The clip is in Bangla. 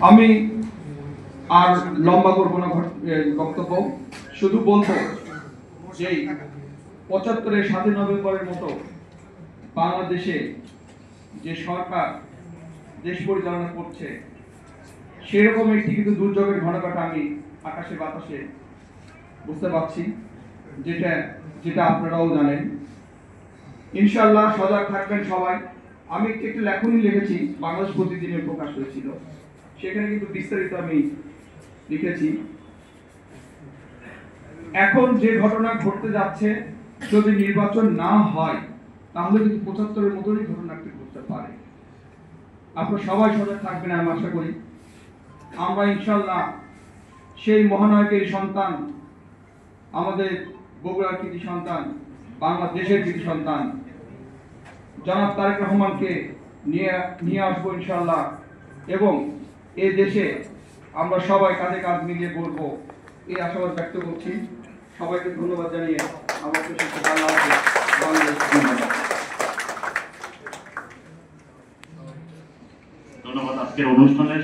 আমি আর লম্বা করব না বক্তব্য, শুধু বলবো যে ৭৫-এর ৭ নভেম্বরের মতো বাংলাদেশে যে সরকার দেশ পরিচালনা করছে সেরকম একটি কিন্তু দুর্যোগের ঘটনাটা আমি আকাশে বাতাসে বুঝতে পারছি, যেটা আপনারাও জানেন। ইনশাআল্লাহ সজাগ থাকবেন সবাই। আমি একটু লেখনী লিখেছি, বাংলাদেশ প্রতিদিনের প্রকাশ হয়েছিল, সেখানে কিন্তু বিস্তারিত আমি লিখেছি। এখন যে ঘটনা ঘটতে যাচ্ছে, যদি নির্বাচন না হয় তাহলে কিন্তু ৭৫-এর মতোই ঘটনা ঘটতে পারে। আপনারা সবাই সজাগ থাকবেন আমি আশা করি। আমরা ইনশাআল্লাহ সেই মহানায়কের সন্তান, আমাদের বগুড়ার কৃতি সন্তান, বাংলাদেশের কৃতি সন্তান জনাব তারেক রহমানকে নিয়ে আসবো ইনশাআল্লাহ, এবং এই দেশে আমরা সবাই কাঁধে কাঁধ মিলিয়ে করবো এই আশাবাদ ব্যক্ত করছি। সবাইকে ধন্যবাদ জানিয়ে আমার ধন্যবাদ আজকের অনুষ্ঠানের